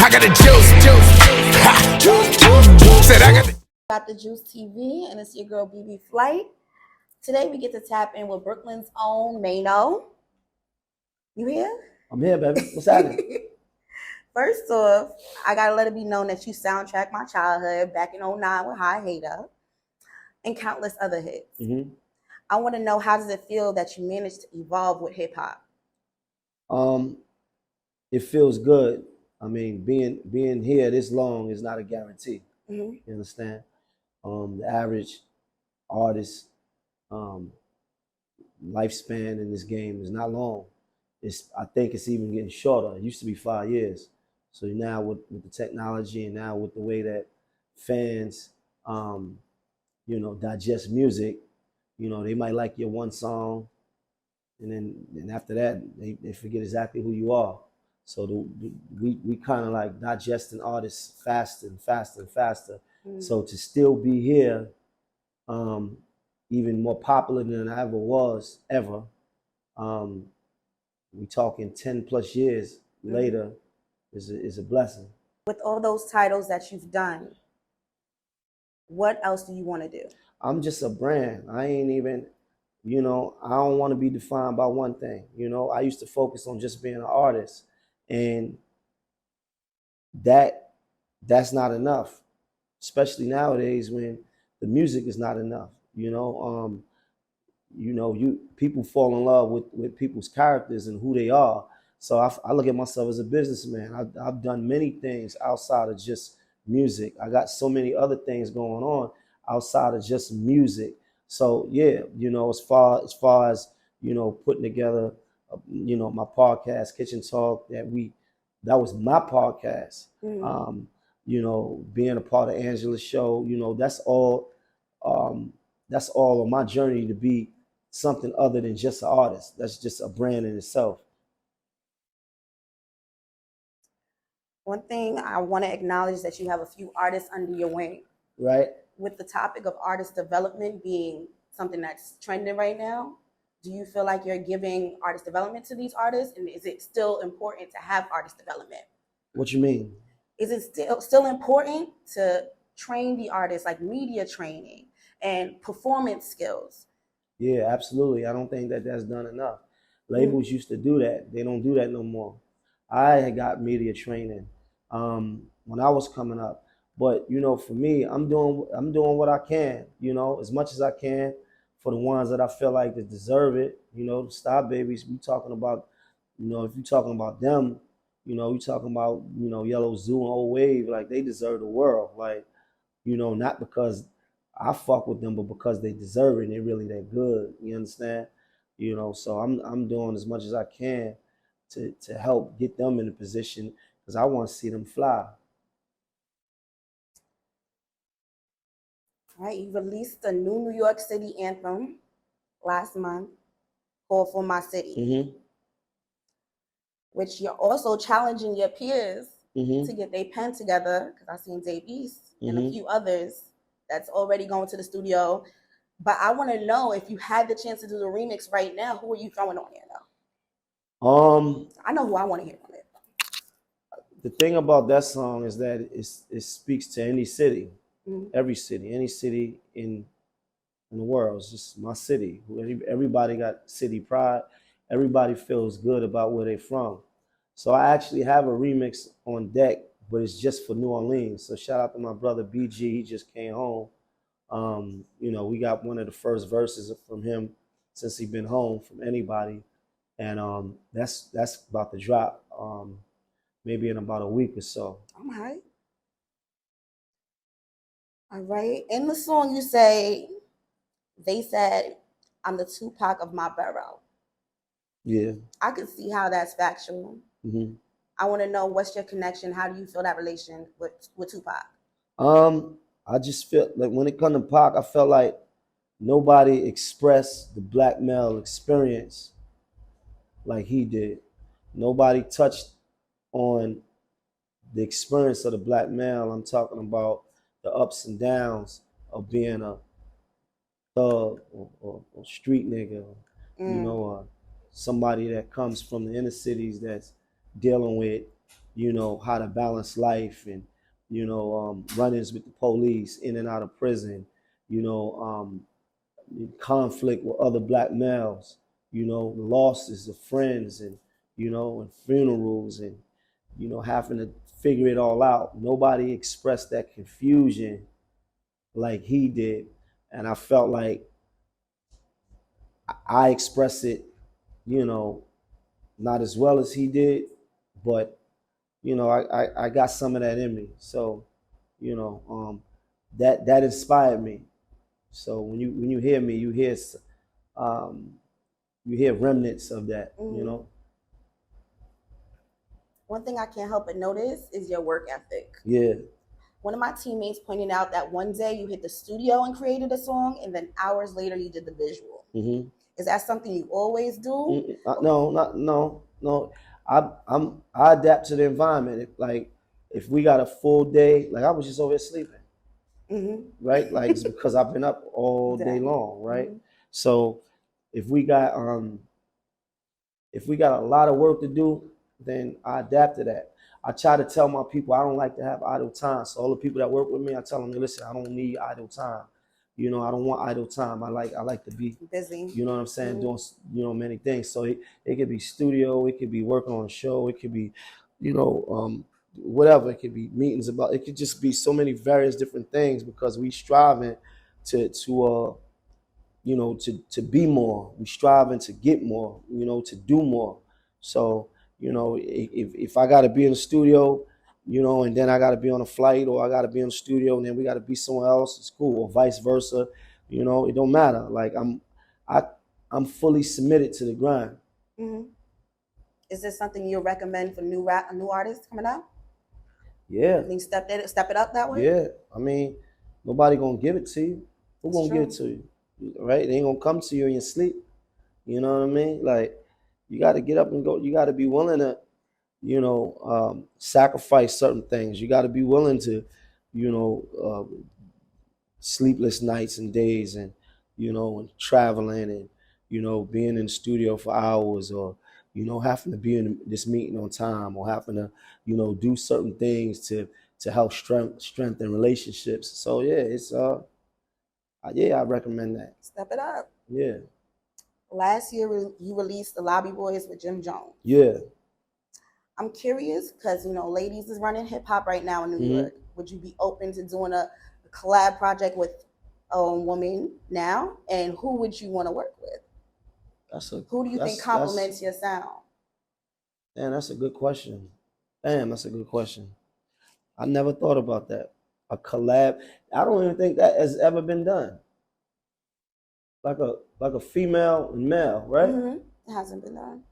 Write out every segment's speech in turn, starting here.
I got the juice, juice. Ha. Said I got the Got the Juice TV, and it's your girl BB Flight. Today we get to tap in with Brooklyn's own Maino. You here? I'm here, baby. What's happening? First off, I gotta let it be known that you soundtracked my childhood back in '09 with High Hater and countless other hits. Mm-hmm. I want to know, how does it feel that you managed to evolve with hip hop? It feels good. I mean, being here this long is not a guarantee. Mm-hmm. You understand? The average artist lifespan in this game is not long. I think it's even getting shorter. It used to be 5 years. So now with the technology and now with the way that fans, digest music, they might like your one song, and then after that they forget exactly who you are. So we kind of like digesting artists faster and faster and faster. Mm. So to still be here, even more popular than I ever was ever. We talking 10 plus years later is a blessing. With all those titles that you've done, what else do you want to do? I'm just a brand. I ain't even, I don't want to be defined by one thing. I used to focus on just being an artist, and that's not enough, especially nowadays when the music is not enough. People fall in love with people's characters and who they are. So I look at myself as a businessman. I've done many things outside of just music. I got so many other things going on outside of just music. So yeah, as far as putting together, my podcast, Kitchen Talk, that was my podcast. Mm-hmm. Being a part of Angela's show, that's all on my journey to be something other than just an artist. That's just a brand in itself. One thing I want to acknowledge is that you have a few artists under your wing. Right. With the topic of artist development being something that's trending right now, do you feel like you're giving artist development to these artists? And is it still important to have artist development? What you mean? Is it still important to train the artists, like media training and performance skills? Yeah, absolutely. I don't think that's done enough. Labels used to do that. They don't do that no more. I had got media training when I was coming up, but for me, I'm doing what I can. As much as I can for the ones that I feel like that deserve it. The Star Babies. We talking about, if you're talking about them, you talking about Yellow Zoo and Old Wave, like they deserve the world. Like not because I fuck with them, but because they deserve it and they're really that good. You understand? So I'm doing as much as I can to help get them in a position, because I want to see them fly. All right, you released the new New York City anthem last month called For My City, mm-hmm. which you're also challenging your peers mm-hmm. to get their pen together, because I've seen Dave East mm-hmm. and a few others that's already going to the studio. But I want to know, if you had the chance to do the remix right now, who are you throwing on here now? I know who I want to hear on it. The thing about that song is that it speaks to any city, mm-hmm. every city, any city in the world. It's just my city. Everybody got city pride. Everybody feels good about where they're from. So I actually have a remix on deck, but it's just for New Orleans. So shout out to my brother BG. He just came home. We got one of the first verses from him since he's been home from anybody. And that's about to drop maybe in about a week or so. All right. All right. In the song you say, they said, I'm the Tupac of my borough. Yeah. I can see how that's factual. Mm-hmm. I want to know, what's your connection? How do you feel that relation with Tupac? I just feel like when it comes to Pac, I felt like nobody expressed the black male experience like he did. Nobody touched on the experience of the black male. I'm talking about the ups and downs of being a thug or street nigga, somebody that comes from the inner cities that's dealing with, you know, how to balance life and, you know, run-ins with the police, in and out of prison, you know, conflict with other black males, you know, losses of friends and, you know, and funerals and, you know, having to figure it all out. Nobody expressed that confusion like he did. And I felt like I expressed it, you know, not as well as he did, but, you know, I got some of that in me. So, you know, that inspired me. So when you hear me, you hear remnants of that, you know. One thing I can't help but notice is your work ethic. Yeah. One of my teammates pointed out that one day you hit the studio and created a song, and then hours later you did the visual. Mm-hmm. Is that something you always do? No. I adapt to the environment. If we got a full day, like I was just over here sleeping, right? Like it's because I've been up all day long, right? So if we got a lot of work to do, then I adapt to that. I try to tell my people I don't like to have idle time. So all the people that work with me, I tell them, listen, I don't need idle time. You know, I don't want idle time. I like to be busy. You know what I'm saying? Doing, you know, many things. So it could be studio, it could be working on a show, it could be, you know, whatever. It could be meetings about. It could just be so many various different things because we striving to you know, to be more. We striving to get more. You know, to do more. So you know, if I got to be in the studio, you know, and then I got to be on a flight, or I got to be in the studio and then we got to be somewhere else, it's cool, or vice versa. You know, it don't matter. Like I'm fully submitted to the grind. Is this something you recommend for new artists coming up? Yeah. You step it up that way? Yeah. I mean, nobody gonna give it to you. Who gonna give it to you? Right? They ain't gonna come to you in your sleep. You know what I mean? Like, you got to get up and go. You got to be willing to, you know, sacrifice certain things. You got to be willing to, you know, sleepless nights and days, and, you know, and traveling, and, you know, being in the studio for hours, or, you know, having to be in this meeting on time, or having to, you know, do certain things to help strengthen relationships. So yeah, it's I recommend that. Step it up. Yeah. Last year, you released The Lobby Boys with Jim Jones. Yeah. I'm curious because, you know, ladies is running hip hop right now in New York. Would you be open to doing a collab project with a woman now? And who would you want to work with? Who do you think complements your sound? Man, that's a good question. Damn, that's a good question. I never thought about that. A collab. I don't even think that has ever been done. Like a female and male, right? It hasn't been done.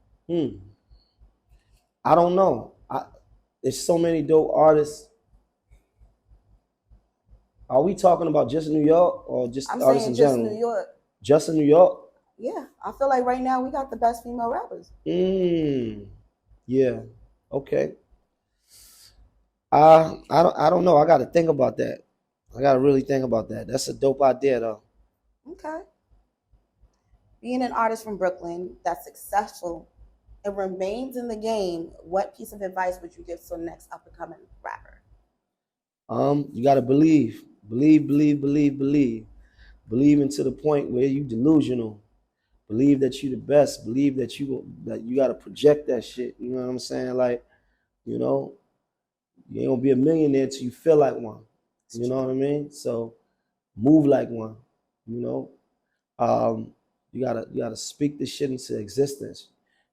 I don't know. There's so many dope artists. Are we talking about just New York or just artists in general? Just New York. Just in New York? Yeah, I feel like right now we got the best female rappers. Yeah. Okay. I don't know. I got to think about that. I got to really think about that. That's a dope idea, though. Okay. Being an artist from Brooklyn that's successful and remains in the game, what piece of advice would you give to the next up and coming rapper? You got to believe. Believe into the point where you delusional. Believe that you the best. Believe that you got to project that shit. You know what I'm saying? Like, you know, you ain't gonna be a millionaire till you feel like one. You know what I mean? So move like one. You know, you gotta speak this shit into existence,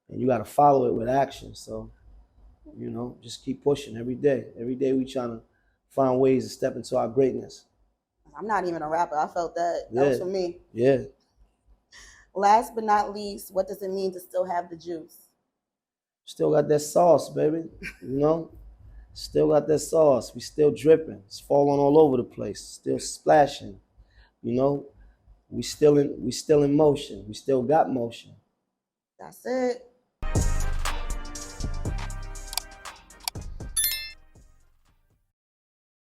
and you gotta follow it with action. So, you know, just keep pushing every day. Every day we trying to find ways to step into our greatness. I'm not even a rapper. I felt that. That was for me. Yeah. Last but not least, what does it mean to still have the juice? Still got that sauce, baby. You know? Still got that sauce. We still dripping. It's falling all over the place. Still splashing. You know? We still in motion. We still got motion. That's it.